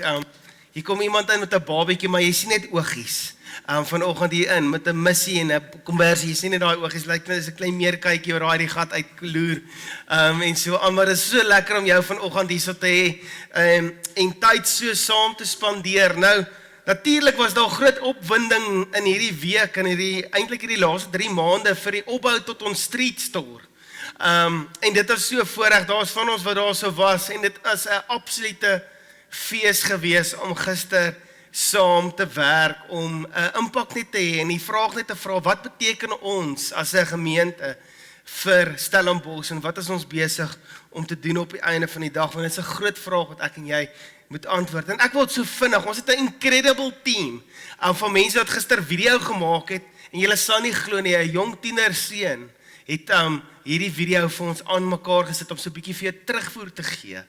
ek, hier kom iemand in met 'n babietjie, maar jy sien net oogies. Vanoggend hier in, met 'n missie en 'n kombersie, jy sien net daai oogies, lyk net as 'n klein meerkytjie waar daai die gat uitloer, en so aan, maar dit is so lekker om jou vanoggend hier so te hê, en tyd so saam te spandeer. Nou, natuurlik was daar groot opwinding in hierdie week, en eintlik hierdie laaste 3 maande vir die opbou tot ons street store. En dit is so voorreg, daar's van ons wat daar so was, en dit is 'n absolute fees gewees om gister saam te werk, om 'n impak net te hê, en die vraag net te vra, wat beteken ons as 'n gemeente vir Stellenbosch, en wat is ons besig om te doen op die einde van die dag, want dit is 'n groot vraag wat ek en jy moet antwoord. En ek wil so vinnig, ons het 'n incredible team, van mense wat gister video gemaak het, en julle sal nie glo nie, 'n jong tienerseun het hierdie video vir ons aan mekaar gesit, om so 'n bietjie vir jou terugvoer te gee,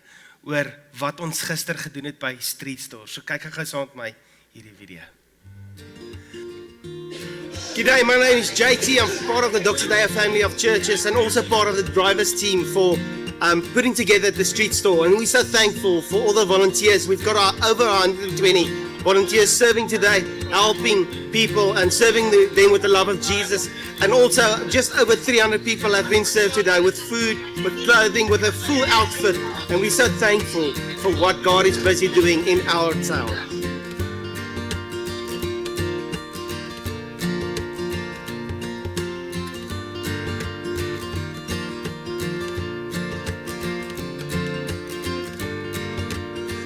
oor wat ons gister gedoen het by Street Store. So kyk gou saam met my hierdie video. G'day, my name is JT. I'm part of the Dr. Daya family of churches and also part of the drivers team for putting together the Street Store. And we're so thankful for all the volunteers. We've got over 120 volunteers serving today, helping people and serving them with the love of Jesus. And also just over 300 people have been served today with food, with clothing, with a full outfit. And we're so thankful for what God is busy doing in our town.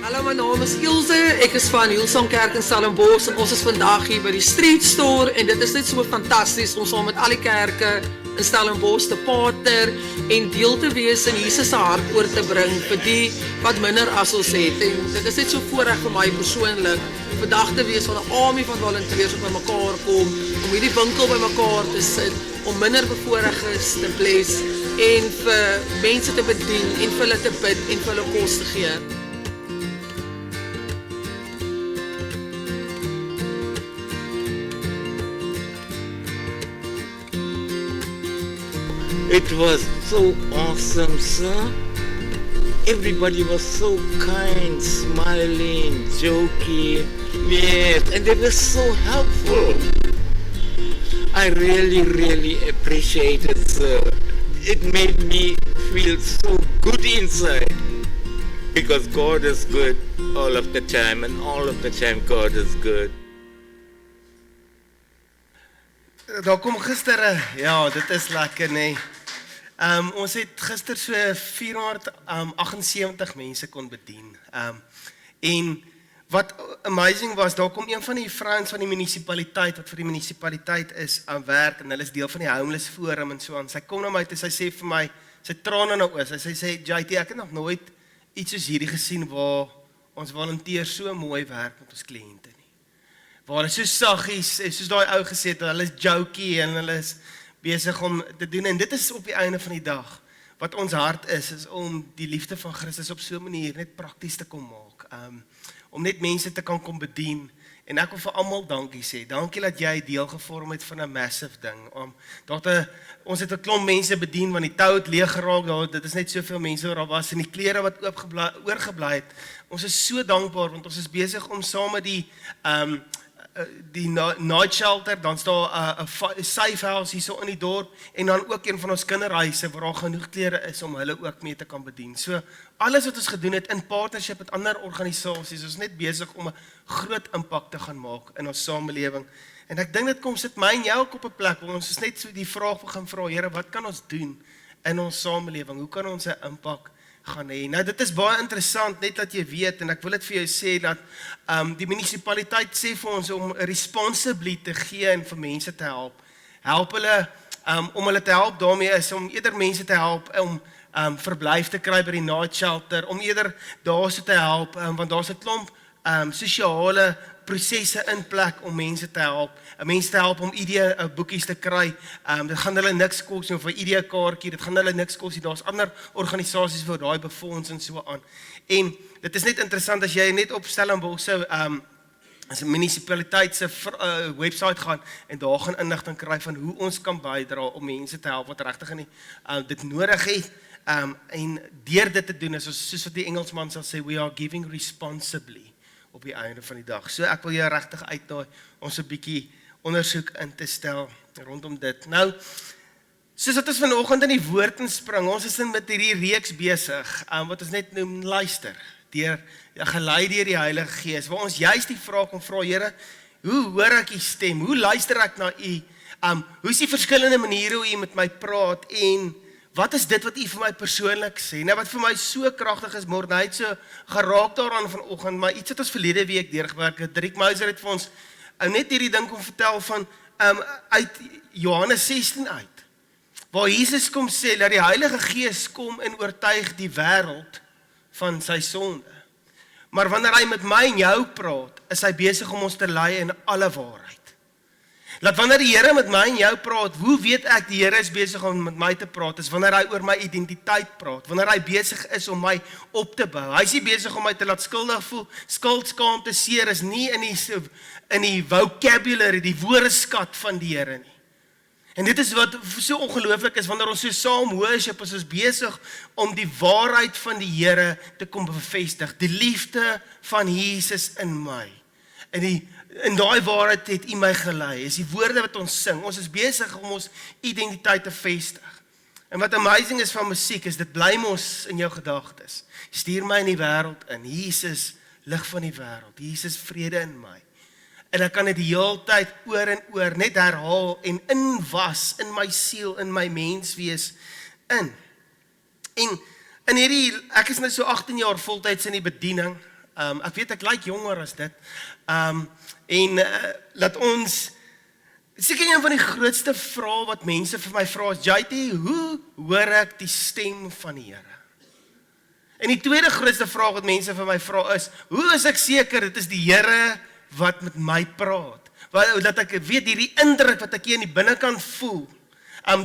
Hallo, my naam is Ilse, ek is van Hillsong Kerk in Stellenbosch en ons is vandag hier by die Street Store en dit is net so fantasties om saam met al die kerke in Stellenbosch te partner en deel te wees in Jesus se hart oor te bring vir die wat minder as ons het. En dit is net so voorreg vir my persoonlik vandag te wees van 'n army van volunteers wat bymekaar kom om hierdie winkel bymekaar te sit, om minder bevoorregtes te bless en vir mense te bedien en vir hulle te bid en vir hulle kos te gee. It was so awesome, sir. Everybody was so kind, smiling, joking. Yes, and they were so helpful. I really appreciate it, sir. It made me feel so good inside. Because God is good all of the time, and all of the time God is good. Daar kom gister, ja, dit is lekker, nee. Ons het gister so 478 mense kon bedien. En wat amazing was, daar kom een van die vrouens van die munisipaliteit, wat vir die munisipaliteit is aan werk, en hulle is deel van die homeless forum en so aan. Sy kom na my en sy sê vir my, sy trane nou oor, sy sê, JT, ek het nog nooit iets soos hierdie gesien, waar ons volunteers so mooi werk met ons kliënte nie. Waar hulle so saggies, soos daai ou gesê het, hulle is jokey en hulle is besig om te doen, en dit is op die einde van die dag, wat ons hart is om die liefde van Christus op so 'n manier net prakties te kom maak, om net mense te kan kom bedien, en ek wil vir almal dankie sê, dankie dat jy deel gevorm het van 'n massive ding, ons het 'n klomp mense bedien, want die tou het leeg geraak, dit is net soveel mense wat daar was, en die klere wat oorgebly het, ons is so dankbaar, want ons is besig om saam met die night shelter, dan is daar 'n safe house hier so in die dorp, en dan ook een van ons kinderhuise, waar daar genoeg klere is, om hulle ook mee te kan bedien. So, alles wat ons gedoen het, in partnership met ander organisasies, ons is net besig om 'n groot impak te gaan maak in ons samelewing, en ek dink dit kom sit my en jou ook op 'n plek, waar ons is net so die vraag begin vra, Here, wat kan ons doen in ons samelewing, hoe kan ons 'n impak gaan hê? Nou dit is baie interessant, net dat jy weet, en ek wil dit vir jou sê, dat die munisipaliteit sê vir ons om responsibly te gee en vir mense te help hulle, om hulle te help daarmee is, om eerder mense te help, om verblyf te kry by die night shelter, om eerder daar so te help, want daar's 'n klomp sosiale prosesse in plek om mense te help om boekies te kry, dit gaan hulle niks kos nie, of 'n ID-kaartjie, dit gaan hulle niks kos nie, daar's ander organisasies vir daai befonds en so aan, en dit is net interessant, as jy net op Stellenbosch se as 'n munisipaliteit se website gaan, en daar gaan inligting kry van hoe ons kan bydra om mense te help, wat regtig dit nodig het, en deur dit te doen, is ons, soos wat die Engelsman sal sê, we are giving responsibly. op die einde van die dag. So ek wil jou regtig uitnooi ons 'n bietjie ondersoek in te stel rondom dit. Nou, soos wat ons vanoggend in die woord inspring, ons is met hierdie reeks besig, wat ons net noem luister, gelei deur die Heilige Gees, waar ons juist die vraag kom vra, Here, hoe hoor ek u stem? Hoe luister ek na u? Hoe is die verskillende maniere hoe u met my praat en wat is dit wat u vir my persoonlik sê? Nou wat vir my so kragtig is, môre, hy het so geraak daaraan vanoggend, maar iets wat ons verlede week deurgewerk het. Driek Mouser het vir ons net hierdie ding kom vertel van uit Johannes 16 uit, waar Jesus kom sê dat die Heilige Gees kom en oortuig die wêreld van sy sonde. Maar wanneer hy met my en jou praat, is hy besig om ons te lei in alle waarheid. Laat wanneer die Here met my en jou praat, hoe weet ek die Here is besig om met my te praat, is wanneer hy oor my identiteit praat, wanneer hy besig is om my op te bou. Hy is nie besig om my te laat skuldig voel, skuld, skaamte, seer is nie in die vocabulary, die woordeskat van die Here nie. En dit is wat so ongelooflik is, wanneer ons so saam worship, is ons besig om die waarheid van die Here te kom bevestig, die liefde van Jesus in my. En daai waarheid het u my gelei, is die woorde wat ons sing, ons is besig om ons identiteit te vestig. En wat amazing is van musiek, is dit bly mos in jou gedagtes. Stuur my in die wêreld in, Jesus, lig van die wêreld, Jesus, vrede in my. En ek kan dit die hele tyd oor en oor net herhaal en inwas in my siel, in my menswees in. En in hierdie, ek is nou so 18 jaar voltyds in die bediening. Ek weet ek lyk jonger as dit. Laat ons, seker een van die grootste vrae wat mense vir my vra is, JT, hoe hoor ek die stem van die Here? En die tweede grootste vraag wat mense vir my vra is, hoe is ek seker dit is die Here wat met my praat? Dat ek weet hierdie indruk wat ek hier in die binnekant voel,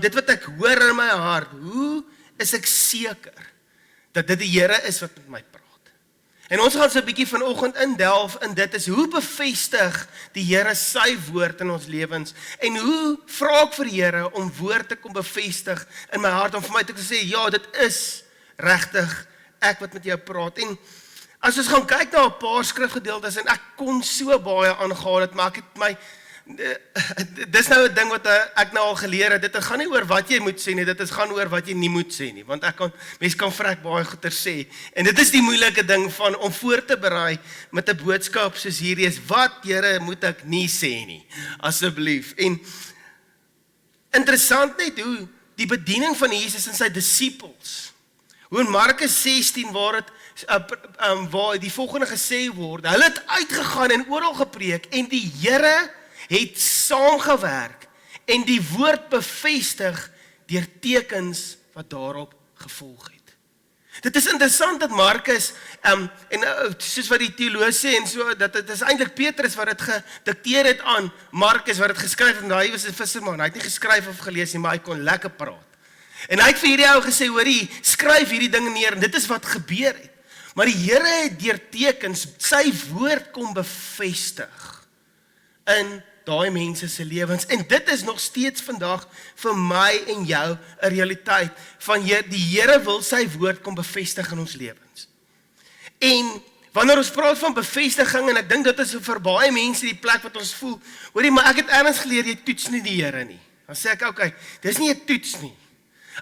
dit wat ek hoor in my hart, hoe is ek seker dat dit die Here is wat met my praat? En ons gaan so 'n bietjie vanoggend indelf in dit is, hoe bevestig die Here sy woord in ons lewens, en hoe vra ek vir die Here om woord te kom bevestig in my hart, om vir my te sê, ja, dit is regtig ek wat met jou praat. En as ons gaan kyk na 'n paar skrifgedeeltes, en ek kon so baie aangehaal het, maar ek het dis nou 'n ding wat ek nou al geleer het, dit gaan nie oor wat jy moet sê nie, dit gaan oor wat jy nie moet sê nie, want mense kan vrek baie goeie sê, en dit is die moeilike ding van om voor te berei met 'n boodskap soos hierdie is, wat Here moet ek nie sê nie, asseblief. En interessant net hoe die bediening van Jesus en sy disippels, hoe in Markus 16 waar die volgende gesê word, hulle het uitgegaan en oral gepreek, en die Here het saamgewerk en die woord bevestig deur tekens wat daarop gevolg het. Dit is interessant dat Markus, soos wat die teoloë sê, en so, dat dit is eintlik Petrus wat dit gedikteer het aan Markus, wat dit geskryf het, en hy was 'n visserman, hy het nie geskryf of gelees nie, maar hy kon lekker praat. En hy het vir hierdie ou gesê, hoorie, skryf hierdie dinge neer, en dit is wat gebeur het. Maar die Here het deur tekens sy woord kom bevestig in daai mense se lewens, en dit is nog steeds vandag vir my en jou 'n realiteit, van die Here wil sy woord kom bevestig in ons lewens. En wanneer ons praat van bevestiging, en ek dink dit is vir baie mense die plek wat ons voel, hoorie, maar ek het ergens geleer, jy toets nie die Here nie. Dan sê ek, okay, dis nie 'n toets nie.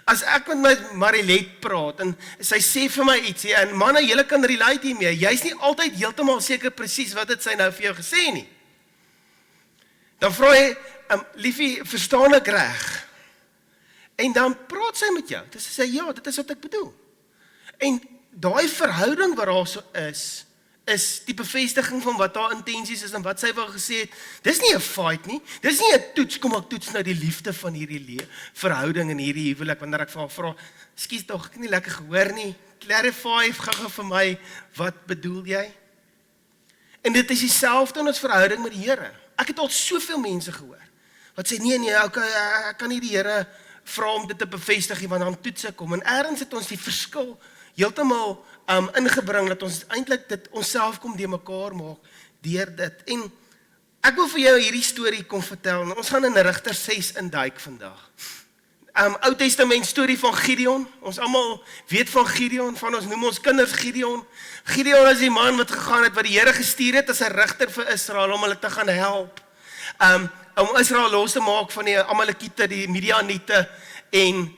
As ek met my Marilet praat, en sy sê vir my iets, en manne, julle kan relate hiermee, jy's nie altyd heeltemal seker presies wat het sy nou vir jou gesê nie. Dan vra hy, liefie, verstaan ek reg? En dan praat sy met jou, dis sê, ja, dit is wat ek bedoel. En daai verhouding wat daar so is die bevestiging van wat haar intensies is, en wat sy wel gesê het, dis nie 'n fight nie, dis nie 'n toets, kom ek toets nou die liefde van hierdie verhouding en hierdie huwelik, wanneer ek vra, skus tog, ek het nie lekker gehoor nie, clarify, gou vir my, wat bedoel jy? En dit is dieselfde in ons verhouding met die Here. Ek het al soveel mense gehoor, wat sê, nee, okay, ek kan nie die Here vra om dit te bevestig, want dan toets ek hom, en ergens het ons die verskil heeltemal ingebring, dat ons eintlik dit onsself kom deur mekaar maak, deur dit. En ek wil vir jou hierdie storie kom vertel, ons gaan in Rigter 6 induik vandag. Ou Testament storie van Gideon. Ons almal weet van Gideon, van ons noem ons kinders Gideon. Gideon is die man wat gegaan het, wat die Here gestuur het as 'n regter vir Israel, om hulle te gaan help. Om Israel los te maak van die Amalekiete, die Midianiete, en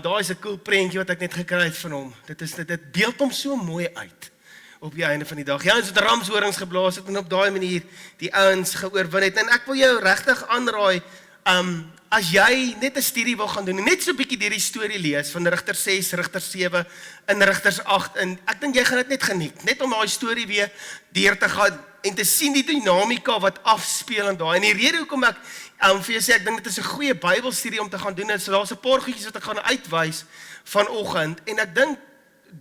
daar is 'n cool prentjie wat ek net gekry het van hom. Dit beeld hom so mooi uit op die einde van die dag. Ja, ons het ramshorings geblaas het en op daai manier die ouens geoorwin het. En ek wil jou regtig aanraai, as jy net 'n studie wil gaan doen, en net so 'n bietjie deur die storie lees van Rigter 6, Rigter 7 en Rigters 8, en ek dink jy gaan dit net geniet, net om daai storie weer deur te gaan en te sien die dinamika wat afspeel in daai. En die rede hoekom ek vir jou sê, ek dink dit is 'n goeie Bybelstudie om te gaan doen, is daar's 'n paar goedjies wat ek gaan uitwys vanoggend, en ek dink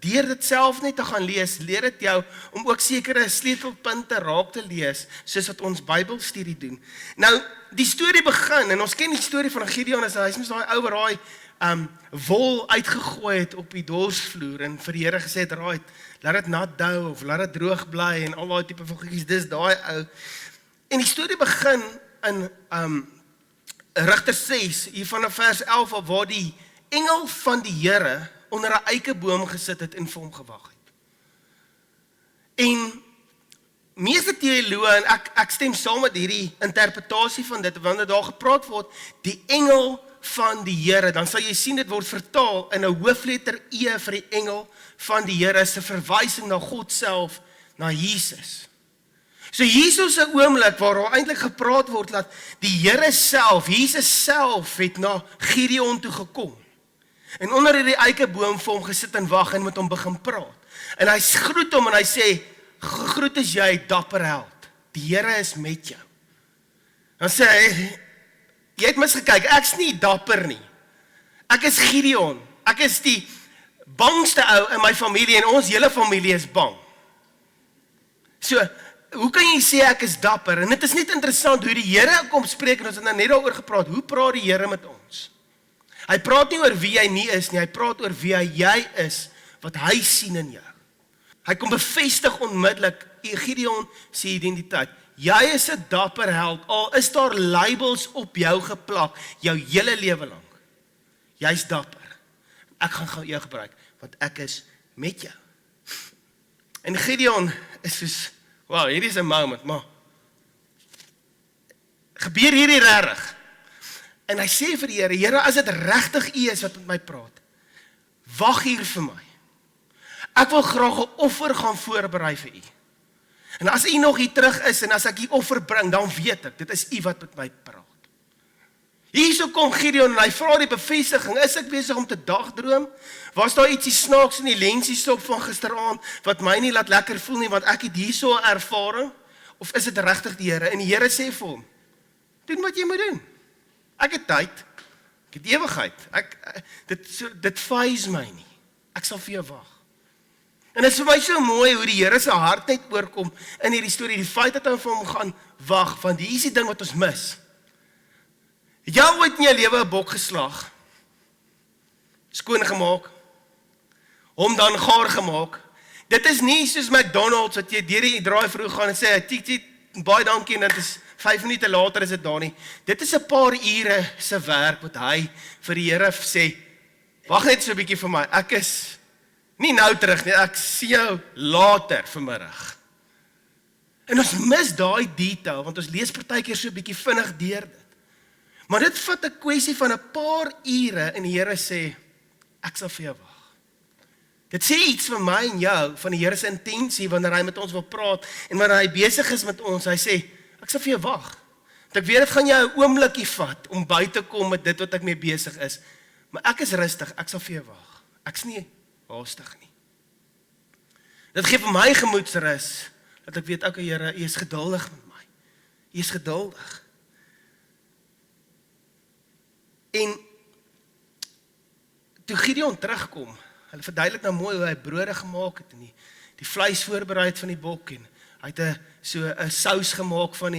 deur dit self net te gaan lees, leer dit jou om ook sekere sleutelpunte raak te lees, soos wat ons Bybelstudie doen. Nou, die storie begin, en ons ken die storie van Gideon, hy is mos daai ou wat daai wol uitgegooi het op die dorsvloer, en vir die Here gesê het, raai, laat dit nat hou, of laat dit droog bly, en al daai tipe van goedjies, dis daai ou. En die storie begin in Rigter 6, hier vanaf vers 11, waar die engel van die Here onder 'n eikeboom gesit het en vir hom gewag het. En meeste teoloë, en ek stem saam met hierdie interpretasie van dit, wanneer daar gepraat word, die engel van die Here, dan sal jy sien dit word vertaal in 'n hoofletter E vir die engel van die Here, is 'n verwysing na God self, na Jesus. So Jesus se oomblik waar daar eintlik gepraat word dat die Here self, Jesus self het na Gideon toe gekom. En onder hierdie eikeboom vir hom gesit en wag en met hom begin praat. En hy groet hom en hy sê, gegroet is jy, dapper held. Die Here is met jou. Dan sê hy, jy het misgekyk, ek's nie dapper nie. Ek is Gideon. Ek is die bangste ou in my familie en ons hele familie is bang. So, hoe kan jy sê ek is dapper? En dit is net interessant hoe die Here kom spreek, en ons het nou net daaroor gepraat, hoe praat die Here met ons? Hy praat nie oor wie jy nie is nie, hy praat oor wie jy is, wat hy sien in jou. Hy kom bevestig onmiddellik Gideon se identiteit. Jy is 'n dapper held, al is daar labels op jou geplak, jou hele lewe lank. Jy's dapper. Ek gaan jou gebruik, want ek is met jou. En Gideon is soos, wow, hierdie is 'n moment, maar gebeur hierdie regtig? En hy sê vir die Here, Here, as dit regtig U is wat met my praat, wag hier vir my. Ek wil graag 'n offer gaan voorberei vir U. En as U nog hier terug is, en as ek die offer bring, dan weet ek, dit is U wat met my praat. Hierso kom Gideon, en hy vra die bevestiging, is ek besig om te dagdroom? Was daar ietsie snaaks in die lensiestop van gisteraand, wat my nie laat lekker voel nie, want ek het hierso 'n ervaring? Of is dit regtig die Here? En die Here sê vir hom, doen wat jy moet doen. Ek het tyd, ek het ewigheid, dit faze my nie, ek sal vir jou wag. En dit is vir my so mooi hoe die Here se hart net oorkom in hierdie storie, die feit dat hy vir hom gaan wag, want hier is die ding wat ons mis. Het jy ooit in jou lewe 'n bok geslag, skoon gemaak, hom dan gaar gemaak? Dit is nie soos McDonald's, wat jy deur die drive-thru gaan en sê, tik, baie dankie, en dit is 5 minute later is dit daar nie. Dit is 'n paar ure se werk wat hy vir die Here sê, wag net so 'n bietjie vir my, ek is nie nou terug nie, ek sien jou later vanmiddag. En ons mis daai detail, want ons lees partykeer so 'n bietjie vinnig deur dit. Maar dit vat 'n kwessie van 'n paar ure, en die Here sê, ek sal vir jou wag. Dit sê iets vir my en jou, van die Here se intensie, wanneer hy met ons wil praat, en wanneer hy besig is met ons, hy sê, ek sal vir jou wag. Want ek weet, dit gaan jou 'n oomblikie vat, om by te kom met dit wat ek mee besig is. Maar ek is rustig, ek sal vir jou wag. Ek's nie haastig nie. Dit gee vir my gemoedsrus, dat ek weet, okay Here, U is geduldig met my. U is geduldig. En toe Gideon terugkom, hulle verduidelik nou mooi hoe hy brode gemaak het, en die vleis voorberei het van die bok, en hy het so 'n sous gemaak van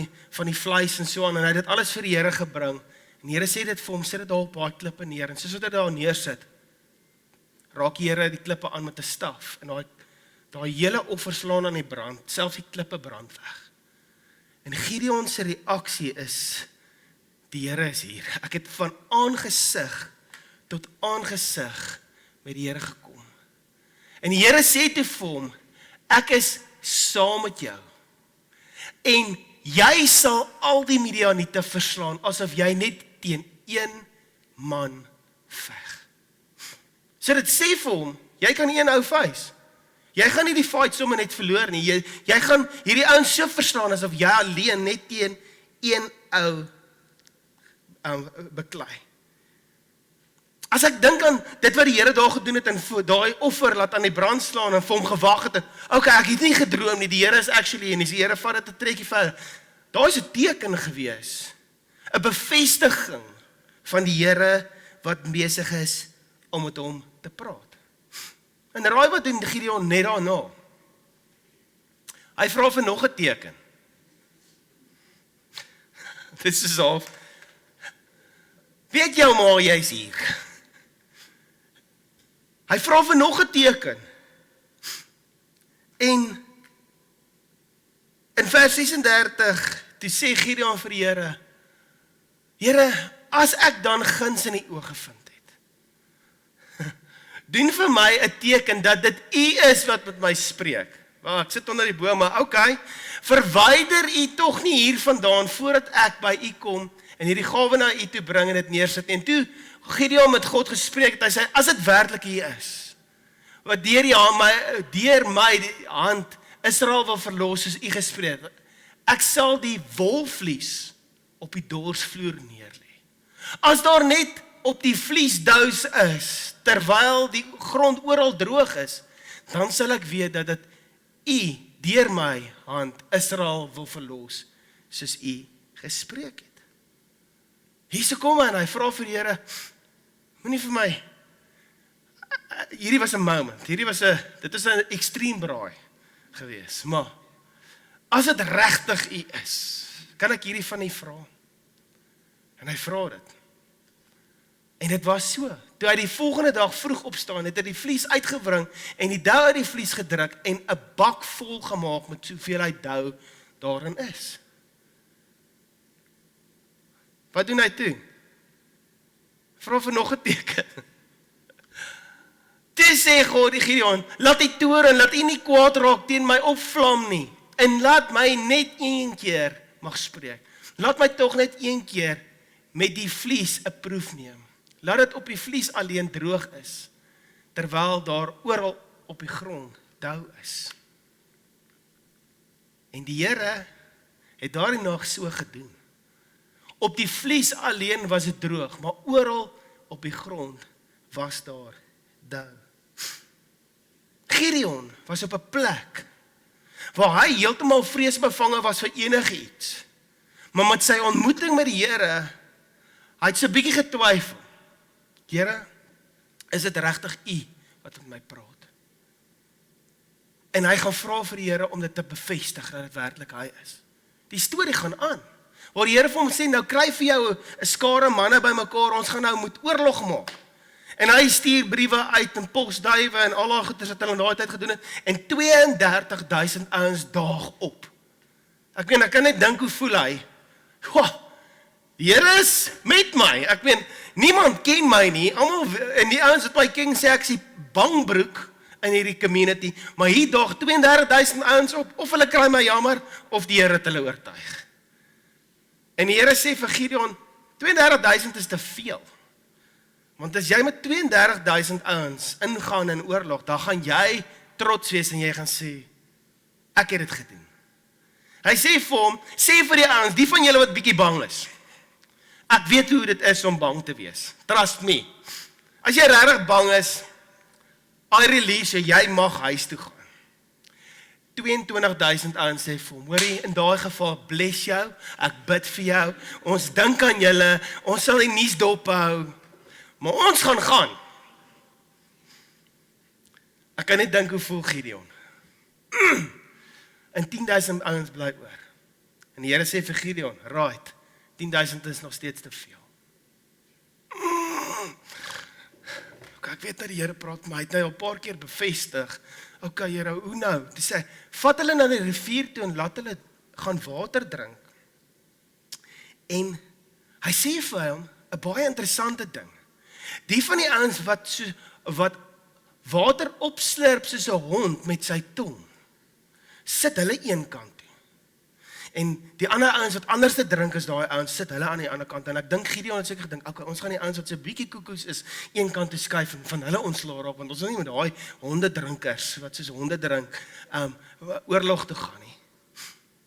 die vleis en so aan, en hy het dit alles vir die Here gebring. En die Here sê dit vir hom, sit dit daar op daai klippe neer, en soos wat hy daar neersit, raak die Here die klippe aan met 'n staf, en daai hele offer slaan aan die brand, selfs die klippe brand weg. En Gideon se reaksie is, die Here is hier. Ek het van aangesig tot aangesig met die Here gekom. En die Here sê toe vir hom, ek is saam met jou. En jy sal al die Midianiete verslaan, asof jy net teen een man veg. So dit sê vir hom, jy kan een ou face. Jy gaan nie die fight sommer net verloor nie. Jy gaan hierdie ouens so verslaan, asof jy alleen net teen een ou beklei. As ek dink aan dit wat die Here daar gedoen het, en daai offer laat aan die brand slaan, en vir hom gewag het, okay, ek het nie gedroom nie, die Here is actually, en die Here vat dit 'n trekkie verder. Daar is 'n teken gewees, 'n bevestiging van die Here wat besig is om met hom te praat. En raai wat doen Gideon net daarna? Hy vra vir nog 'n teken. Dit is al. Weet jou maar jy's hier. Hy vra vir nog 'n teken. En in vers 36, toe sê Gideon vir die Here, Here, as ek dan guns in die oë gevind het, doen vir my 'n teken dat dit U is wat met my spreek. Wel, ek sit onder die boom, maar okay, verwyder U tog nie hier vandaan voordat ek by U kom en hierdie gawe na U toe bring en dit neersit. En toe Gideon met God gespreek het, hy sê, as dit werklik U is, wat deur my die hand Israel wil verlos soos U gespreek het, ek sal die wolvlies op die dorsvloer neerlê. As daar net op die vliesdous is, terwyl die grond oral droog is, dan sal ek weet dat dit U deur my hand Israel wil verlos, soos U gespreek het. Hierso kom hy en hy vra vir die Here, moenie vir my, hierdie was 'n moment, dit is 'n extreme braai gewees, maar, as dit regtig U is, kan ek hierdie van U vra? En hy vra dit. En dit was so, toe hy die volgende dag vroeg opstaan, het hy die vlies uitgewring, en die dou uit die vlies gedruk, en 'n bak vol gemaak met soveel hy dou daarin is. Wat doen hy toe? Vra vir nog 'n teken. Toe sê God die Gideon, laat die toren, laat U nie kwaad raak teen my opvlam nie, en laat my net een keer mag spreek. Laat my tog net een keer met die vlies 'n proef neem. Laat dit op die vlies alleen droog is, terwyl daar oral op die grond dou is. En die Here het daardie nag so gedoen. Op die vlies alleen was dit droog, maar oral op die grond was daar dou. Gideon was op 'n plek waar hy heeltemal vreesbevange was vir enigiets. Maar met sy ontmoeting met die Here, hy het so 'n bietjie getwyfel. Here, is dit regtig U wat met my praat? En hy gaan vra vir die Here om dit te bevestig dat dit werklik hy is. Die storie gaan aan, waar die Here vir hom sê, nou kry vir jou 'n skare manne bymekaar, ons gaan nou moet oorlog maak. En hy stuur briewe uit en posduiwe en al daai goeders wat hulle in daai tyd gedoen het, en 32,000 ouens daag op. Ek kan net dink hoe voel hy. Die Here is met my. Ek meen, niemand ken my nie. Almal en die ouens wat my ken sê ek is die bangbroek in hierdie community, maar hier daag 32,000 ouens op, of hulle kry my jammer, of die Here het hulle oortuig. En die Here sê vir Gideon, 32,000 is te veel. Want as jy met 32,000 ouens ingaan in oorlog, dan gaan jy trots wees en jy gaan sê, ek het dit gedoen. Hy sê vir hom, sê vir die ouens, die van julle wat bietjie bang is, ek weet hoe dit is om bang te wees. Trust me. As jy regtig bang is, I release jy mag huis toe gaan. 22,000 ouens sê vir hom, hoorie, in daai geval, bless jou, ek bid vir jou, ons dink aan julle, ons sal die nuus dop hou, maar ons gaan. Ek kan net dink hoe voel Gideon. En 10,000 ouens bly oor. En die Here sê vir Gideon, right, 10,000 is nog steeds te veel. Okay, ek weet dat die Here praat, maar hy het nou al 'n paar keer bevestig, okay Here, hoe nou? Hy sê, vat hulle na die rivier toe en laat hulle gaan water drink. En hy sê vir hom 'n baie interessante ding. Die van die ouens wat water opslurp soos 'n hond met sy tong, sit hulle een kant toe. En die ander ouens wat anders te drink as daai ouens, sit hulle aan die ander kant. En ek dink Gideon het seker gedink, okay, ons gaan die ouens wat so bietjie koekoes is, een kant toe skuif en van hulle ontslaa raak, want ons wil nie met daai hondedrinkers wat soos honde drink, oorlog te gaan nie.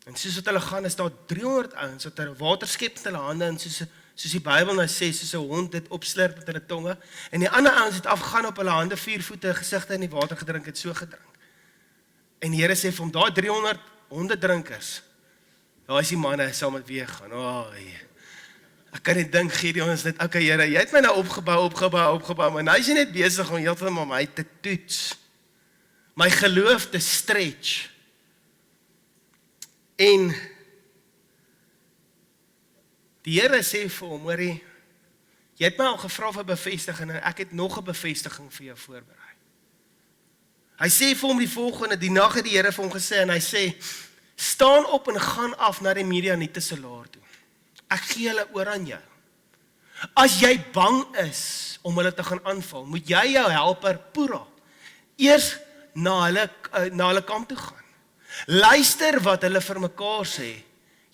En soos wat hulle gaan, is daar 300 ouens wat hulle water skep met hulle hande en soos die Bybel nou sê, soos 'n hond dit opslurp met hulle tonge. En die ander ouens het afgaan op hulle hande, 4 voete, gesigte in die water gedrink, het so gedrink. En die Here sê vir hom, daai 300 hondedrinkers, daar is die manne saam met wie gaan. Ek kan nie dink, Gideon is net, okay Here, jy het my nou opgebou, maar nou is jy net besig om heeltemal my te toets. My geloof te stretch. En die Here sê vir hom, hoorie, jy het my al gevra vir bevestiging en ek het nog 'n bevestiging vir jou voorberei. Hy sê vir hom die volgende, die nag het die Here vir hom gesê en hy sê, staan op en gaan af na die Midianiete se laar toe. Ek gee hulle oor aan jou. As jy bang is om hulle te gaan aanval, moet jy jou helper Pura eers na hulle kamp toe gaan. Luister wat hulle vir mekaar sê,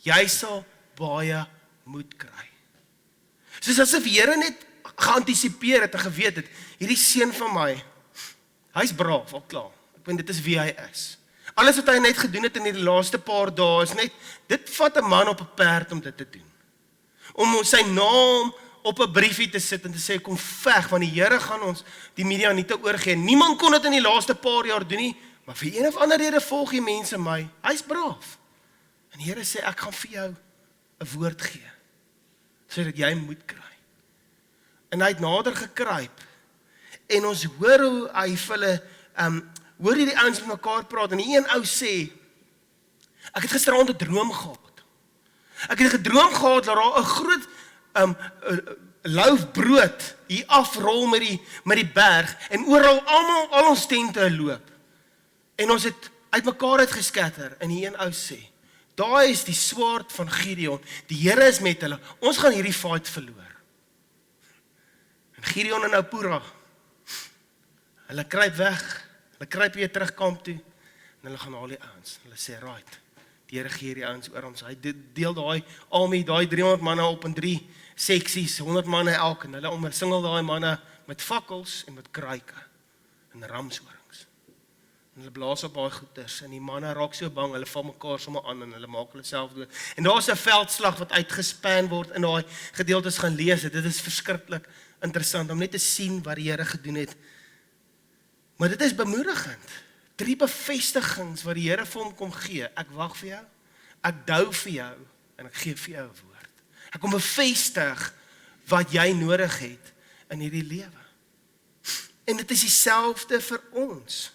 jy sal baie moed kry. Soos asof die Here net geantisipeer het en geweet het, hierdie seun van my, hy's braaf, al klaar. Ek weet dit is wie hy is. Alles wat hy net gedoen het in die laaste paar dae is net, dit vat 'n man op 'n perd om dit te doen. Om sy naam op 'n briefie te sit en te sê, kom veg, want die Here gaan ons die Midianiete oorgee. Niemand kon dit in die laaste paar jaar doen nie, maar vir een of ander rede volg die mense my. Hy's braaf. En die Here sê, ek gaan vir jou 'n woord gee, sodat jy moed kry. En hy het nader gekruip, en ons hoor hoe hy vir hulle, hoor hierdie ouens met mekaar praat, en die een ou sê, ek het gisteraand 'n droom gehad. Ek het gedroom gehad dat daar 'n groot loaf brood hier afrol met die berg, en oral al ons tente loop. En ons het uitmekaar uitgeskatter, en die een ou sê, daar is die swaard van Gideon, die Here is met hulle, ons gaan hierdie fight verloor. En Gideon en Pura, hulle kruip weg, hulle kruip weer terug kamp toe, en hulle gaan haal die ouens, hulle sê, right, die Here gee die ouens oor ons, hy deel daai army, daai 300 manne op in 3 seksies, 100 manne elk, en hulle omsingel daai manne met fakkels en met kruike, en ramshorings. En hulle blaas op daai goeters, en die manne raak so bang, hulle val mekaar sommer aan, en hulle maak hulle self dood. En daar is 'n veldslag wat uitgespan word, in daai gedeeltes gaan lees, dit is verskriklik interessant, om net te sien wat die Here gedoen het. Maar dit is bemoedigend. 3 bevestigings wat die Here vir hom kom gee. Ek wag vir jou, ek dou vir jou, en ek gee vir jou 'n woord. Ek kom bevestig wat jy nodig het in hierdie lewe. En dit is dieselfde vir ons.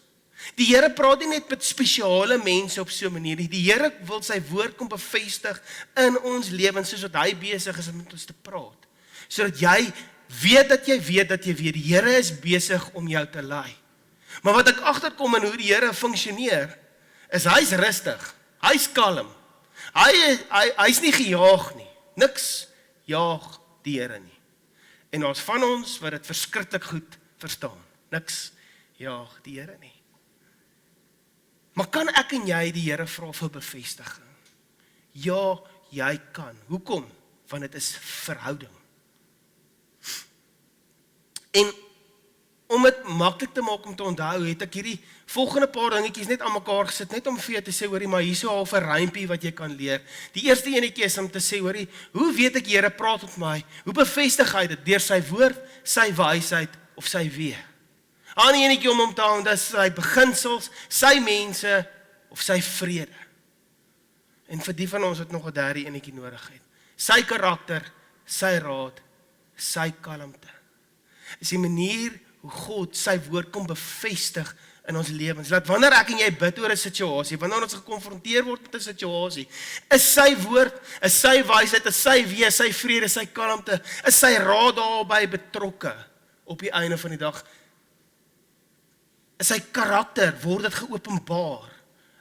Die Here praat nie net met spesiale mense op so 'n manier nie. Die Here wil sy woord kom bevestig in ons lewens, soos wat hy besig is om met ons te praat. Sodat jy weet dat jy weet dat jy weet, die Here is besig om jou te lei. Maar wat ek agterkom in hoe die Here funksioneer, is hy's rustig, hy's kalm. Hy's nie gejaag nie. Niks jaag die Here nie. En ons van ons wat dit verskriklik goed verstaan. Niks jaag die Here nie. Maar kan ek en jy die Here vra vir bevestiging? Ja, jy kan. Hoekom? Want dit is verhouding. En om dit maklik te maak om te onthou, het ek hierdie volgende paar dingetjies net aan mekaar gesit, net om vir jou te sê, hoorie, maar hier is so half 'n rympie wat jy kan leer. Die eerste enetjie is om te sê, hoorie, hoe weet ek die Here praat met my? Hoe bevestig hy dit? Deur sy woord, sy wysheid of sy weë? Ander enetjie om te hou, dis sy beginsels, sy mense of sy vrede. En vir die van ons wat nog 'n derde enetjie nodig het, sy karakter, sy raad, sy kalmte. Is die manier hoe God sy woord kom bevestig in ons lewens. Dat wanneer ek en jy bid oor 'n situasie, wanneer ons gekonfronteer word met 'n situasie, is sy woord, is sy wysheid, is sy weë, sy vrede, sy kalmte, is sy raad daarbey betrokke op die einde van die dag. Is sy karakter, word dit geopenbaar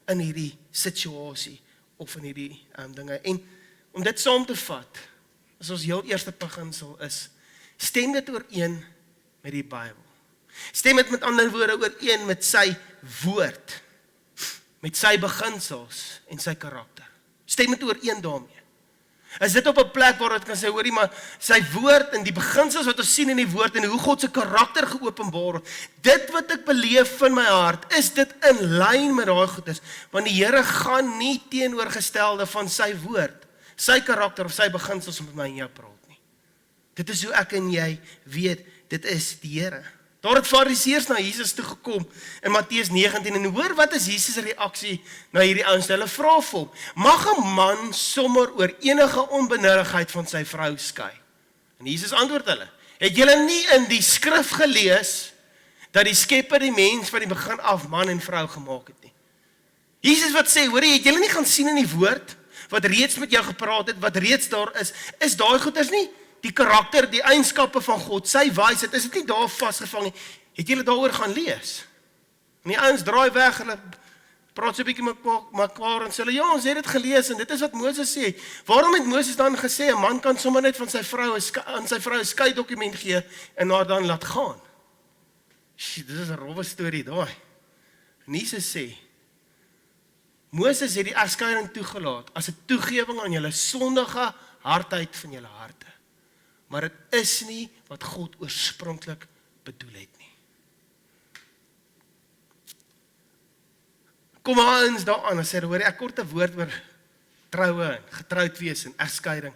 in hierdie situasie of in hierdie dinge. En om dit saam te vat, is ons heel eerste beginsel is, stem dit ooreen met die Bybel. Stem dit met ander woorde ooreen met sy woord, met sy beginsels en sy karakter. Stem dit ooreen daarmee. Is dit op 'n plek waar dit kan sê, hoorie, maar sy woord en die beginsels wat ons sien in die woord en hoe God se karakter geopenbaar word, dit wat ek beleef in my hart, is dit in lyn met daai goedes, want die Here gaan nie teenoorgestelde van sy woord, sy karakter of sy beginsels met my en jou praat nie. Dit is hoe ek en jy weet, dit is die Here. Daar het Fariseërs na Jesus toe gekom in Matteus 19 en hoor wat is Jesus se reaksie na hierdie ouens. Hulle vra vir hom, mag 'n man sommer oor enige onbenulligheid van sy vrou skei? En Jesus antwoord hulle, het julle nie in die skrif gelees dat die Skepper die mens van die begin af man en vrou gemaak het nie? Jesus wat sê, hoor, het julle nie gaan sien in die woord wat reeds met jou gepraat het, wat reeds daar is daai goeders nie die karakter, die eienskappe van God, sy wysheid, is dit nie daar vasgevang nie? Het julle daaroor gaan lees? En die ouens draai weg, hulle praat so 'n bietjie met mekaar en sê hulle, ja, ons het dit gelees en dit is wat Moses sê. Waarom het Moses dan gesê 'n man kan sommer net van sy vrou aan sy vrou 'n skei dokument gee en haar dan laat gaan? Dit is 'n rowwe storie daai. En Jesus sê, Moses het die egskeiding toegelaat as 'n toegewing aan julle sondige hardheid van julle harte. Maar dit is nie wat God oorspronklik bedoel het nie. Kom ons daaraan en sê, hoor, ek kort 'n woord oor troue en getroud wees en egskeiding.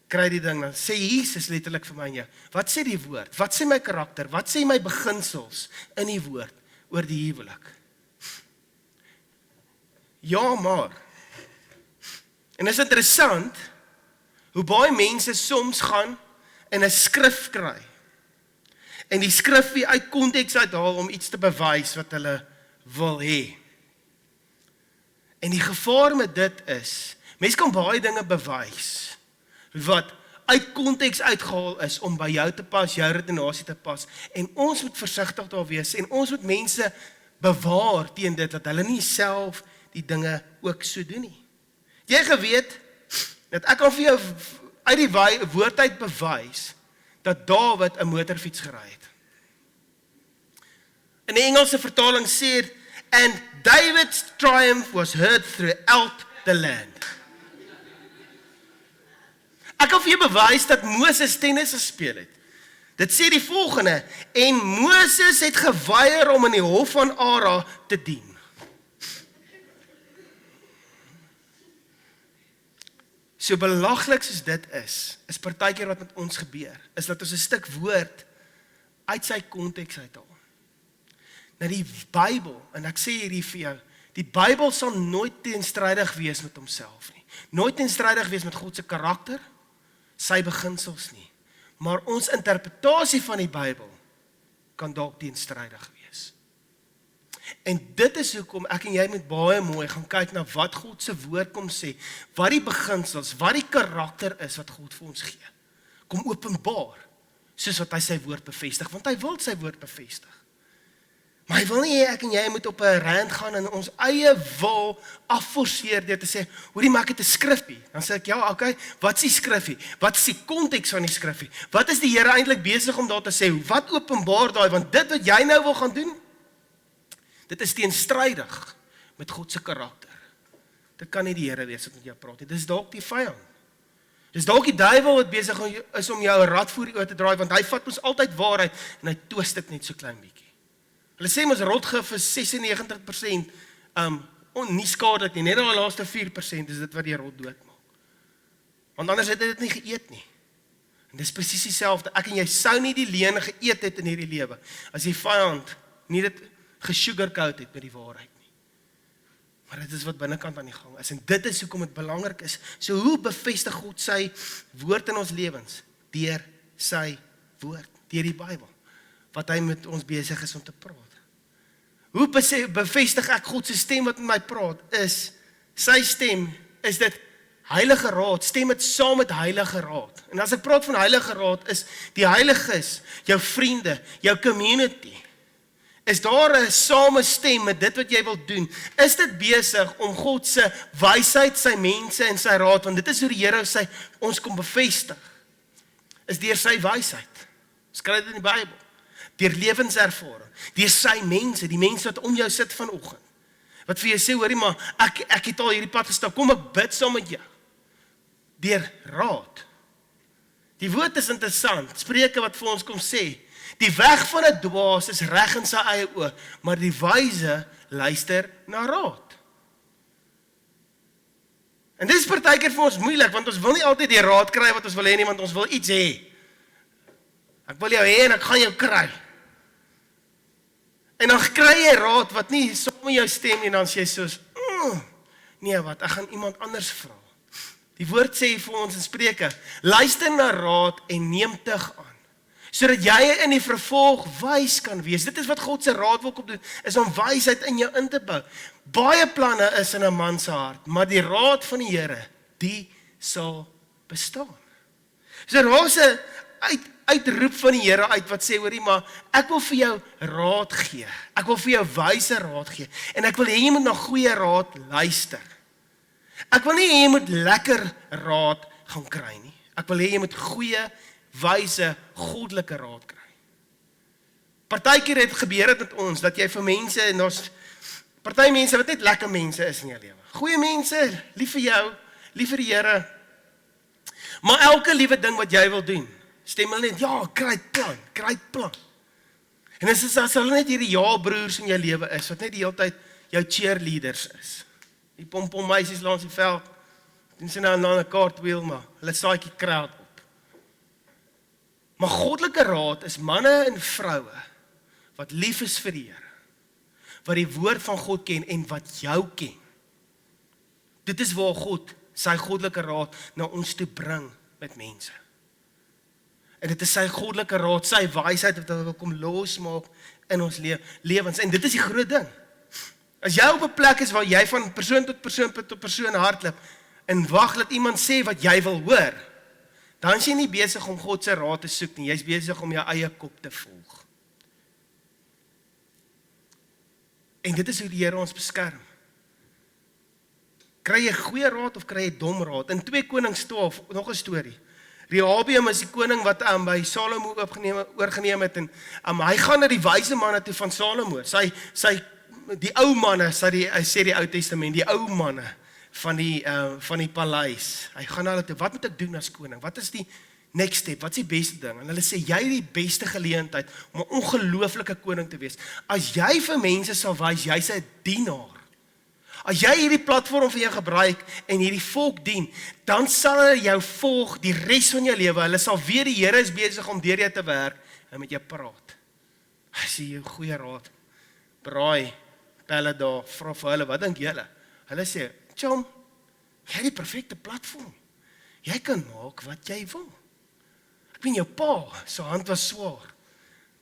Kry die ding, dan sê Jesus letterlik vir my en jou, wat sê die woord? Wat sê my karakter? Wat sê my beginsels in die woord oor die huwelik? Ja, maar. En is interessant, hoe baie mense soms gaan en 'n skrif kry. En die skrif weer uit konteks uithaal om iets te bewys wat hulle wil hê. En die gevaar met dit is, mense kan baie dinge bewys wat uit konteks uitgehaal is om by jou te pas, jou redenasie te pas. En ons moet versigtig daar wees en ons moet mense bewaar teen dit dat hulle nie self die dinge ook so doen nie. Jy geweet dat ek kan vir jou uit die woord uit bewys dat Dawid 'n motorfiets gery het. In die Engelse vertaling sê, and David's triumph was heard throughout the land. Ek kan vir jou bewys dat Moses tennis gespeel het. Dit sê die volgende, en Moses het geweier om in die hof van Ara te dien. So belaglik soos dit is partykeer wat met ons gebeur, is dat ons 'n stuk woord uit sy konteks uithaal. Nou die Bybel, en ek sê hierdie vir jou, die Bybel sal nooit teenstrydig wees met homself nie. Nooit teenstrydig wees met God se karakter, sy beginsels nie. Maar ons interpretasie van die Bybel kan dalk teenstrydig wees. En dit is hoekom ek en jy moet baie mooi gaan kyk na wat God se woord kom sê, wat die beginsels, wat die karakter is wat God vir ons gee. Kom openbaar, soos wat hy sy woord bevestig, want hy wil sy woord bevestig. Maar hy wil nie hê ek en jy moet op 'n rand gaan en ons eie wil afforceer deur te sê, hoorie, maar ek het 'n skrifgie. Dan sê ek, ja, okay, wat is die skrifgie? Wat is die konteks van die skrifgie? Wat is die Here eintlik besig om daar te sê? Wat openbaar daai? Want dit wat jy nou wil gaan doen, dit is teenstrydig met God se karakter. Dit kan nie die Here wees wat met jou praat nie. Dis dalk die vyand. Dis dalk die duiwel wat besig is om jou 'n rad voor die oë te draai, want hy vat ons altyd waarheid en hy twist dit net so klein bietjie. Hulle sê mos rotgif is 96% nie skadelik nie, net die laaste 4% is dit wat die rot doodmaak. Want anders het hy dit nie geëet nie. En dis presies dieselfde. Ek en jy sou nie die leuen geëet het in hierdie lewe as die vyand nie dit gesugarcoat het met die waarheid nie. Maar dit is wat binnekant aan die gang is en dit is hoekom dit belangrik is. So hoe bevestig God sy woord in ons lewens? Deur sy woord, deur die Bybel, wat hy met ons besig is om te praat. Hoe bevestig ek God se stem wat met my praat? Is sy stem, is dit heilige raad, stem dit saam met heilige raad. En as ek praat van heilige raad, is die heiliges, jou vriende, jou community. Is daar 'n same stem met dit wat jy wil doen? Is dit besig om God se wysheid, sy mense en sy raad, want dit is hoe die Here ons kom bevestig, is deur sy wysheid. Skryf dit in die Bybel. deur lewenservaring, deur sy mense, die mense wat om jou sit vanoggend, wat vir jou sê, hoorie maar, ek het al hierdie pad gestap, kom ek bid saam met jou, deur raad. Die woord is interessant, Spreuke wat vir ons kom sê, die weg van 'n dwaas is reg in sy eie oë, maar die wyse luister na raad. En dit is partykeer vir ons moeilik, want ons wil nie altyd die raad kry wat ons wil hê nie, want ons wil iets hê. Ek wil jou hê en ek gaan jou kry. En dan kry jy raad wat nie saam met jou stem nie, en dan sê jy soos, nee wat, ek gaan iemand anders vra. Die woord sê vir ons in Spreuke, luister na raad en neem tug aan, sodat jy in die vervolg wys kan wees. Dit is wat God se raad wil kom doen, is om wysheid in jou in te bou. Baie planne is in 'n man se hart, maar die raad van die Here, die sal bestaan. So daar's 'n uitroep van die Here uit wat sê, hoorie maar, ek wil vir jou raad gee. Ek wil vir jou wyse raad gee. En ek wil hê jy moet na goeie raad luister. Ek wil nie hê jy moet lekker raad gaan kry nie. Ek wil hê jy moet goeie, wyse, goddelike raad kry. Partykeer het gebeur het met ons, dat jy vir mense, en ons, party mense wat net lekker mense is in jou lewe. Goeie mense, lief vir jou, lief vir die Here. Maar elke liewe ding wat jy wil doen, stem hulle net, ja, kry plan. En dit is as hulle net hierdie ja-broers in jou lewe is, wat net die hele tyd jou cheerleaders is. Die pompom meisies langs die veld, doen sy nou 'n cartwheel, maar hulle saaitjie crowd op. Maar goddelike raad is manne en vroue, wat lief is vir die Here, wat die woord van God ken en wat jou ken. Dit is waar God sy goddelike raad na ons toe bring met mense. En dit is sy goddelike raad, sy wysheid wat hy wil kom losmaak in ons lewens. En dit is die groot ding. As jy op 'n plek is waar jy van persoon tot persoon hardloop en wag dat iemand sê wat jy wil hoor, dan is jy nie besig om God se raad te soek nie, jy is besig om jou eie kop te volg. En dit is hoe die Here ons beskerm. Kry jy goeie raad of kry jy dom raad? In 2 Konings 12, nog 'n storie. Rehabeam is die koning wat by Salomo oorgeneem het, en hy gaan na die wyse manne toe van Salomo. Die ou manne, sê die Ou Testament, die ou manne van die paleis. Hy gaan na hulle toe, wat moet ek doen as koning? Wat is die next step? Wat is die beste ding? En hulle sê, jy het die beste geleentheid om 'n ongelooflike koning te wees. As jy vir mense sal wys, jy's 'n dienaar. As jy hierdie platform vir jou gebruik en hierdie volk dien, dan sal hulle jou volg die res van jou lewe. Hulle sal weet die Here is besig om deur jou te werk en met jou praat. As jy jou goeie raad, braai, pelle daar, vra vir hulle, wat dink julle? Hulle sê, Chom, jy het die perfekte platform. Jy kan maak wat jy wil. Ek weet jou pa, sy hand was swaar,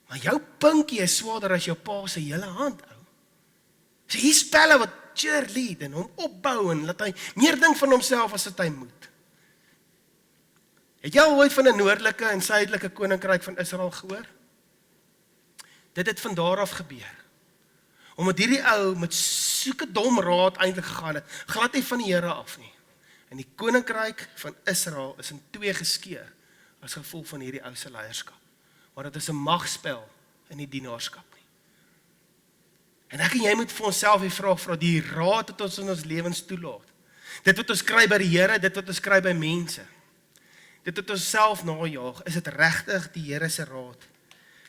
maar jou pinkie is swaarder as jou pa se hele hand, ou. So hier spelle wat cheerlead en hom opbou en laat hy meer ding van homself as wat hy moet. Het jy al ooit van 'n noordelike en suidelike koninkryk van Israel gehoor? Dit het van daar af gebeur. Omdat hierdie ou met soeke dom raad eintlik gegaan het, glad nie van die Here af nie. En die koninkryk van Israel is in 2 geskeur as gevolg van hierdie ou se leierskap. Maar dit is 'n magspel in die dienaarskap nie. En ek en jy moet vir onsself die vraag vra, die raad wat ons in ons lewens toelaat. Dit wat ons kry by die Here, dit wat ons kry by mense. Dit wat ons self najaag, is dit regtig die Here se raad?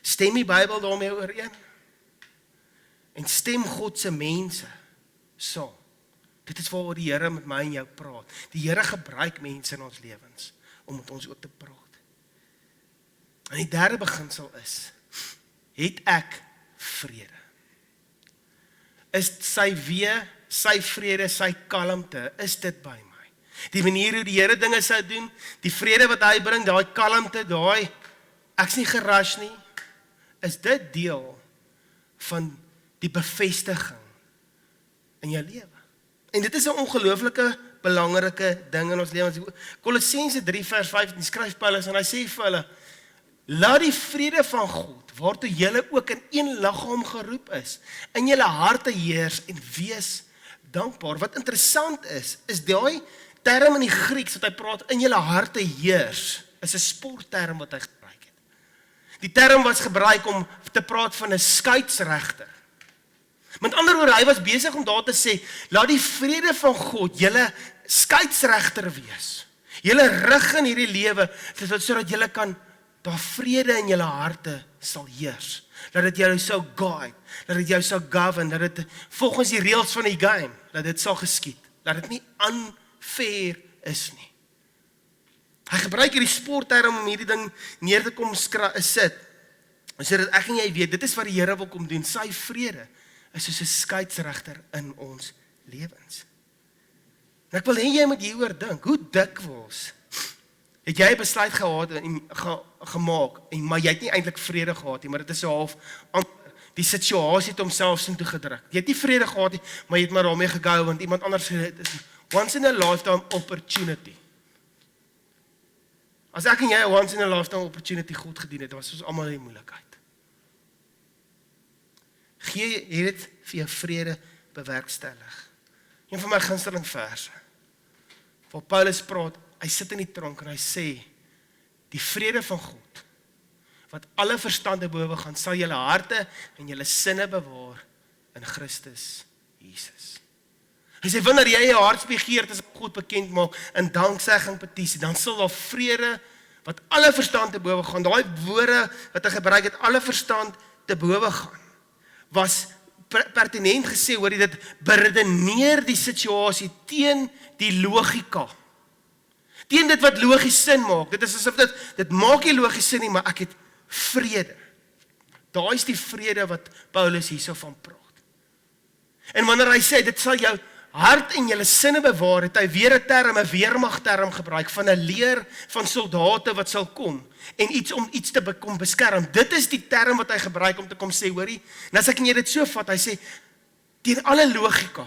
Stem die Bybel daarmee ooreen? En stem God se mense saam? Dit is waaroor die Here met my en jou praat. Die Here gebruik mense in ons lewens om met ons ook te praat. En die derde beginsel is, het ek vrede? Is sy weë, sy vrede, sy kalmte, is dit by my? Die manier hoe die Here dinge sou doen, die vrede wat hy bring, daai kalmte, ek's nie gerush nie, is dit deel van die bevestiging in jou lewe. En dit is 'n ongelooflike belangrike ding in ons lewens. Kolossense 3 vers 15 skryf Paulus en hy sê vir hulle, laat die vrede van God, waartoe julle ook in een liggaam geroep is, in julle harte heers en wees dankbaar. Wat interessant is daai term in die Grieks wat hy praat, in julle harte heers, is 'n sportterm wat hy gebruik het. Die term was gebruik om te praat van 'n skeidsregter. Met ander woorde, hy was besig om daar te sê, laat die vrede van God julle skeidsregter wees. Julle rig in hierdie lewe, sodat julle kan, daar vrede in julle harte sal heers. Dat dit jou sal guide, dat dit jou sal govern, dat dit volgens die reëls van die game, dat dit sal geskied, dat dit nie unfair is nie. Hy gebruik hierdie sportterm om hierdie ding neer te kom sit, sodat ek en jy weet, dit is wat die Here wil kom doen, sy vrede is soos 'n skeidsregter in ons lewens. En ek wil hê jy moet hieroor dink, hoe dikwels het jy 'n besluit gehad en gemaak, maar jy het nie eintlik vrede gehad nie, maar dit is so half die situasie het homself sin toe gedruk. Jy het nie vrede gehad nie, maar jy het maar daarmee gegou, want iemand anders sê, dit is once in a lifetime opportunity. As ek en jy 'n once in a lifetime opportunity God gedien het, was ons almal in die moeilikheid. Gee dit vir jou vrede bewerkstellig. Een van my gunsteling verse, waar Paulus praat, hy sit in die tronk en hy sê, die vrede van God, wat alle verstand te bowe gaan, sal julle harte en julle sinne bewaar in Christus Jesus. Hy sê, wanneer jy jou hartsbegeertes aan God bekend maak, in danksegging petisie, dan sal daar vrede, wat alle verstand te bowe gaan, daai woorde wat hy gebruik het, alle verstand te bowe gaan, was pertinent gesê, hoor jy, dit beredeneer die situasie teen die logika. Teen dit wat logies sin maak. Dit is asof dit maak nie logies sin nie, maar ek het vrede. Daar is die vrede wat Paulus hierso van praat. En wanneer hy sê, dit sal jou hart en julle sinne bewaar, het hy weer 'n term, 'n weermagterm gebruik, van 'n leer van soldate wat sal kom, en iets om iets te kom beskerm. Dit is die term wat hy gebruik om te kom sê, hoorie, en as ek en jy dit so vat, hy sê, teen alle logika,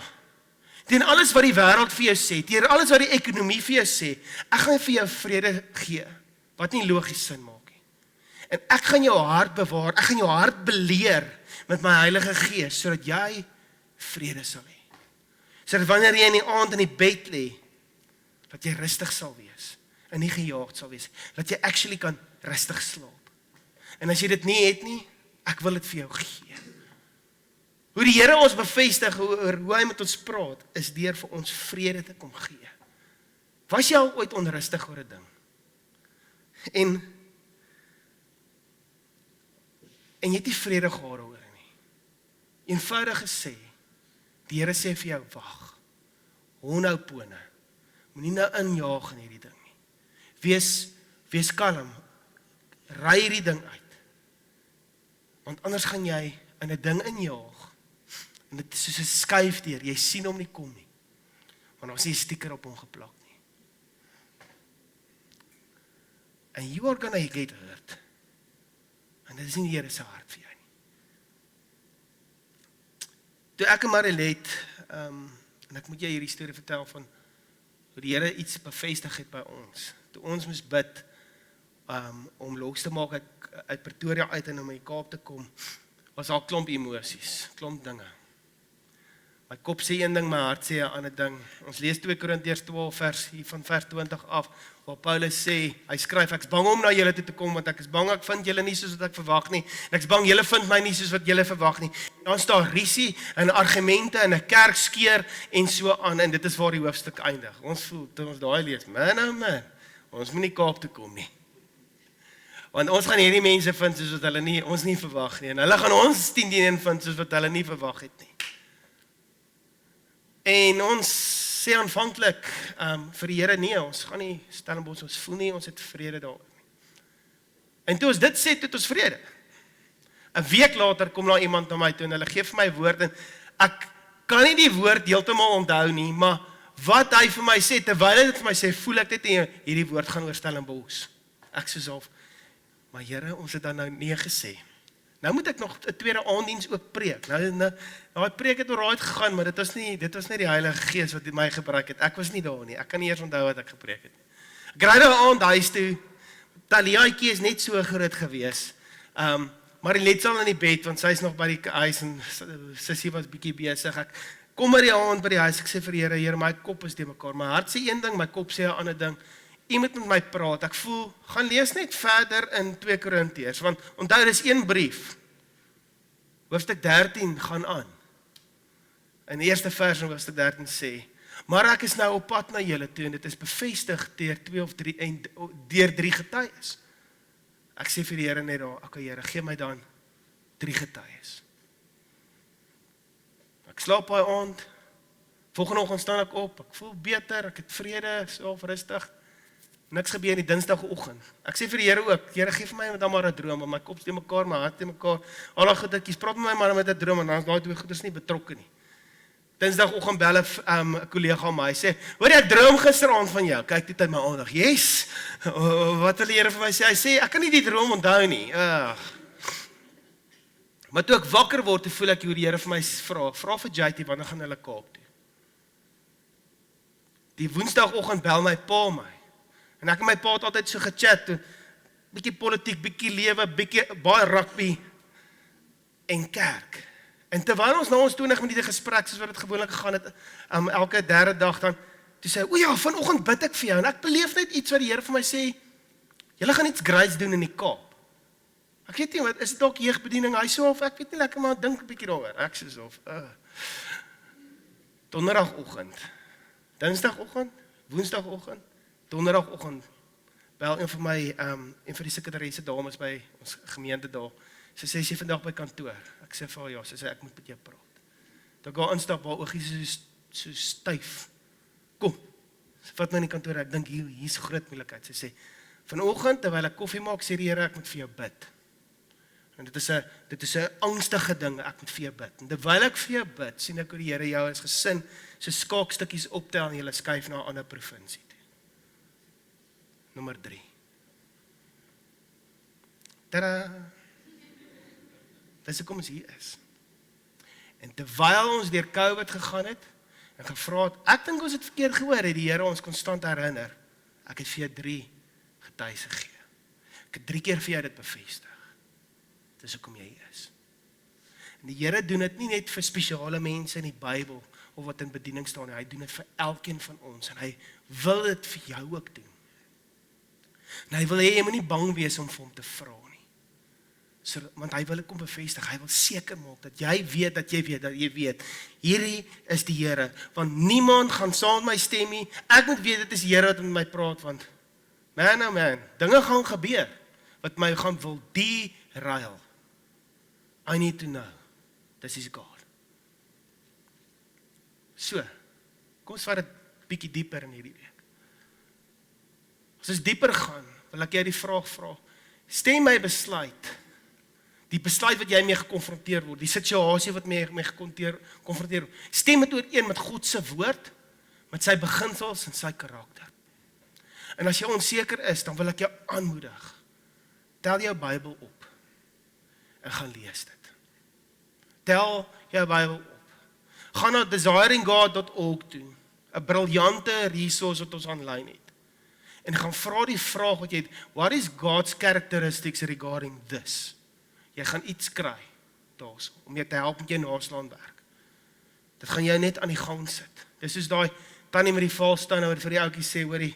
teen alles wat die wêreld vir jou sê, teen alles wat die ekonomie vir jou sê, ek gaan vir jou vrede gee, wat nie logies sin maak nie. En ek gaan jou hart bewaar, ek gaan jou hart beleer met my Heilige Gees, sodat jy vrede sal hê. Sodat wanneer jy in die aand in die bed lê, dat jy rustig sal wees, en nie gejaagd sal wees, dat jy actually kan rustig slaap. En as jy dit nie het nie, ek wil dit vir jou gee. Hoe die Here ons bevestig, hoe hy met ons praat, is deur vir ons vrede te kom gee. Was jy al ooit onrustig oor 'n ding? En jy het nie vrede gehad oor nie. Eenvoudig gesê, die Here sê vir jou, wag, hou nou pone, moenie nou injaag in hierdie ding nie. Wees kalm, ry hierdie ding uit, want anders gaan jy in 'n ding injaag, en dit is soos 'n skuifdeur, jy sien hom nie kom nie, want daar is nie 'n sticker op hom geplak nie. And you are gonna get hurt, en dit is nie die Here se hart vir jou nie. Toe ek en Marilet, en ek moet jy hierdie storie vertel van hoe die Here iets bevestig het by ons. Toe ons moes bid om los te maak uit Pretoria uit en om in die Kaap te kom, was daar klomp emosies, klomp dinge. My kop sê een ding, my hart sê 'n ander ding. Ons lees 2 Korintiërs 12 van vers 20 af, waar Paulus sê, hy skryf, ek's bang om na julle toe te kom, want ek is bang ek vind julle nie soos wat ek verwag nie, en ek's bang julle vind my nie soos wat julle verwag nie. Dan staan risie en argumente en 'n kerk skeur en so aan, en dit is waar die hoofstuk eindig. Ons voel, toe ons daai lees, man, ons moet nie Kaap toe kom nie. Want ons gaan hierdie mense vind soos wat hulle ons nie verwag nie, en hulle gaan ons 10 vind soos wat hulle nie verwag het nie. En ons sê aanvanklik vir die Here, nee, ons gaan nie Stellenbosch, ons voel nie, ons het vrede daar nie. En toe ons dit sê, toe het ons vrede. 'n week later kom daar iemand na my toe en hulle gee vir my woord, en ek kan nie die woord heeltemal onthou nie, maar wat hy vir my sê, terwyl hy dit vir my sê, voel ek dit en hierdie woord gaan oor Stellenbosch. Ek soos half, maar Here, ons het dan nou nee gesê. Nou moet ek nog 'n tweede aanddiens ook preek. Nou daai preek het oral gegaan, maar dit was nie die Heilige Gees wat my gebruik het. Ek was nie daar nie. Ek kan nie eers onthou wat ek gepreek het. Ek ry nou aand huis toe. Taliaatjie is net so groot gewees. Maar die let al in die bed, want sy is nog by die huis en sissie was bietjie besig. Ek kom by die aand by die huis, ek sê vir die Here, my kop is te mekaar. My hart sê een ding, my kop sê 'n ander ding. u moet met my praat. Ek voel, gaan lees net verder in 2 Korintiërs, want onthou, dis een brief. Hoofstuk 13 gaan aan. In die eerste vers in hoofstuk 13 sê, maar ek is nou op pad na julle toe, en dit is bevestig deur 2 of 3, en deur 3 getuies. Ek sê vir die Here net daar, okay Here, gee my dan 3 getuies. Ek slaap daai aand, volgende oggend staan ek op, ek voel beter, ek het vrede, so rustig. Niks gebeur die Dinsdagoggend. Ek sê vir die Here ook, Here gee vir my dan maar 'n droom, want my kop steek mekaar, my hart steek mekaar. Al daai goedetjies, praat met my maar met 'n droom, en dan is daai 2 goeders nie betrokke nie. Dinsdagoggend bel 'n kollega aan my, hy sê, hoor jy, ek droom gisteraand van jou. Kyk dit in my aandag. Yes. Wat wil die Here vir my sê? Hy sê, ek kan nie die droom onthou nie. Maar toe ek wakker word, toe voel ek hoe die Here vir my vra vir JT, wanneer gaan hulle Kaap toe? Die Woensdagoggend bel my pa my. En ek en my pa het altyd so gechat, bietjie politiek, bietjie lewe, bietjie baie rugby en kerk. En terwyl ons na ons 20 minute gesprek, soos wat dit gewoonlik gegaan het, elke derde dag dan, toe sê hy, o ja, vanoggend bid ek vir jou, en ek beleef net iets wat die Here vir my sê, julle gaan iets greats doen in die Kaap. Ek weet nie, wat is dit ook jeugbediening, hy so of, ek weet nie, lekker maar dink 'n bietjie daaroor, ek soos of, Donderdagoggend, Dinsdagoggend, Woensdagoggend, Donderdagoggend, bel een van my, een van die sekretaresse dames by ons gemeente daar, sy sê, sy vandag by kantoor, ek sê vir haar, ja, sy sê, ek moet met jou praat. Toe ek haar instap, haar oogies so styf, kom, sy vat my in die kantoor, ek dink, hier is groot moeilikheid, sy sê, vanoggend, terwyl ek koffie maak, sê die Here, ek moet vir jou bid. En dit is 'n angstige ding, ek moet vir jou bid. En terwyl ek vir jou bid, sien ek hoe die Here jou as gesin, so skaakstukkies optel, en julle skuif na 'n ander provinsie toe. Nommer 3. Tada! Dis hoekom ons hier is. En terwyl ons deur COVID gegaan het, en gevra het, ek dink ons het verkeerd gehoor, het die Here ons konstant herinner, ek het vir jou 3 getuies gegee. Ek het 3 keer vir jou dit bevestig. Dis hoekom jy hier is. En die Here doen dit nie net vir spesiale mense in die Bybel, of wat in bediening staan nie, hy doen dit vir elkeen van ons, en hy wil dit vir jou ook doen. En hy wil hê, jy moet nie bang wees om vir hom te vra nie. So, want hy wil dit kom bevestig, hy wil seker maak, dat jy weet, dat jy weet, hierdie is die Here, want niemand gaan saam met my stem nie, ek moet weet, dit is die Here wat met my praat, want, man, oh man, dinge gaan gebeur, wat my gaan wil derail. I need to know, this is God. So, kom ons vat dit bietjie dieper in hierdie week. As ons dieper gaan, wil ek jy die vraag vra, stem my besluit, die besluit wat jy mee gekonfronteer word, die situasie wat mee gekonfronteer word, stem dit ooreen met God se woord, met sy beginsels en sy karakter. En as jy onseker is, dan wil ek jou aanmoedig, tel jou Bybel op, en gaan lees dit. Tel jou Bybel op. Gaan na desiringgod.org toe, 'n briljante resource wat ons online het. En gaan vra die vraag wat jy het, what is God's characteristics regarding this? Jy gaan iets kry, daarso, om jou te help met jou naslaanwerk. Dit gaan jou net aan die gang sit. Dis soos daai tannie met die valstande, wat vir die ouetjie sê, hoorie,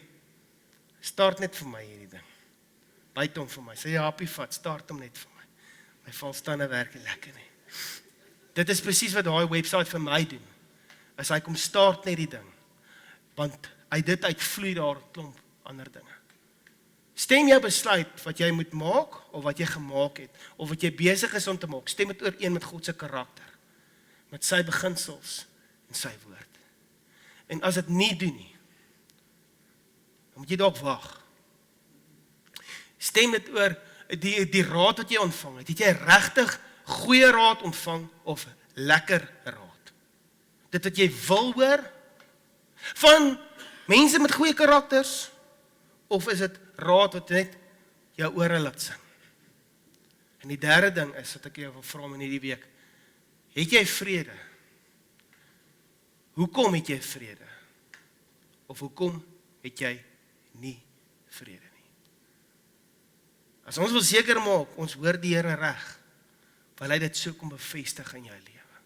start net vir my hierdie ding. Byt hom vir my, sê jy happie vat, start hom net vir my. My valstande werk nie lekker nie. Dit is presies wat daai website vir my doen. As hy kom start net die ding, want uit dit uitvloei daar 'n klomp ander dinge. Stem jou besluit wat jy moet maak, of wat jy gemaak het, of wat jy besig is om te maak, stem dit ooreen met God se karakter, met sy beginsels en sy woord. En as dit nie doen nie, dan moet jy dalk wag. Stem dit oor die raad wat jy ontvang het. Het jy regtig goeie raad ontvang, of lekker raad? Dit wat jy wil hoor, van mense met goeie karakters, of is dit raad wat net jou ore laat sing? En die derde ding is, wat ek jou wil vra in hierdie week, het jy vrede? Hoekom het jy vrede? Of hoekom het jy nie vrede nie? As ons wil seker maak, ons hoor die Here reg, wil hy dit so kom bevestig in jou lewe.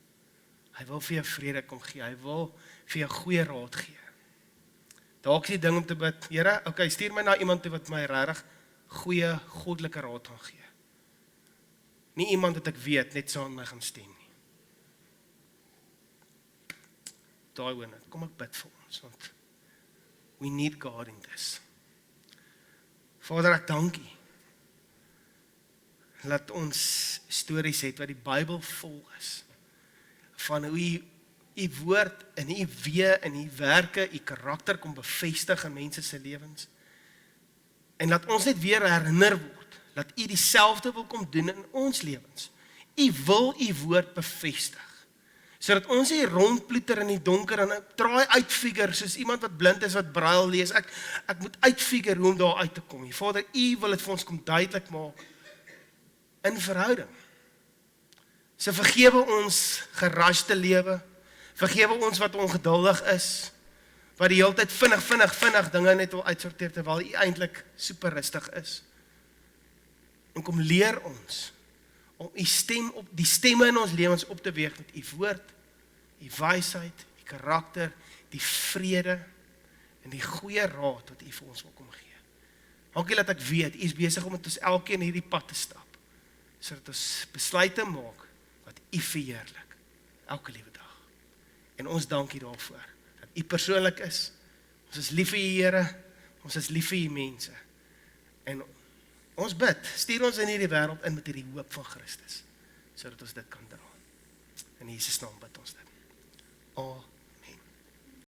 Hy wil vir jou vrede kom gee, hy wil vir jou goeie raad gee. Dalk is die ding om te bid, Here, okay, stuur my na iemand toe wat my regtig goeie goddelike raad gaan gee. Nie iemand wat ek weet net saam met my gaan stem nie. Daai one, kom ek bid vir ons, want we need God in this. Vader, ek dankie. Laat ons stories het wat die Bybel vol is, van hoe u woord en u wee en u werke, u karakter kom bevestig in mense se lewens. En laat ons net weer herinner word, dat u dieselfde wil kom doen in ons lewens. U wil u woord bevestig, sodat ons hier rondploeter in die donker en ek draai uitfigure, soos iemand wat blind is wat braille lees, ek moet uitfigure hoe om daar uit te kom. Vader, u wil het vir ons kom duidelik maak, in verhouding. So vergewe ons geraste lewe, vergewe ons wat ongeduldig is, wat die hele tyd vinnig dinge net wil uitsorteer, terwyl u eintlik super rustig is. En kom leer ons, om die stemme in ons lewens op te weeg met u woord, die wysheid, die karakter, die vrede, en die goeie raad wat u vir ons wil kom gee. Dankie dat ek weet, u is besig om met ons elkeen hierdie pad te stap, sodat ons besluite maak wat u verheerlik, elke liewe dag. En ons dank u daarvoor, dat u persoonlik is, ons is lief vir u Here, ons is lief vir u mense, en ons bid, stuur ons in hierdie wêreld in met hierdie hoop van Christus, sodat ons dit kan dra. In Jesus naam bid ons dit. Amen.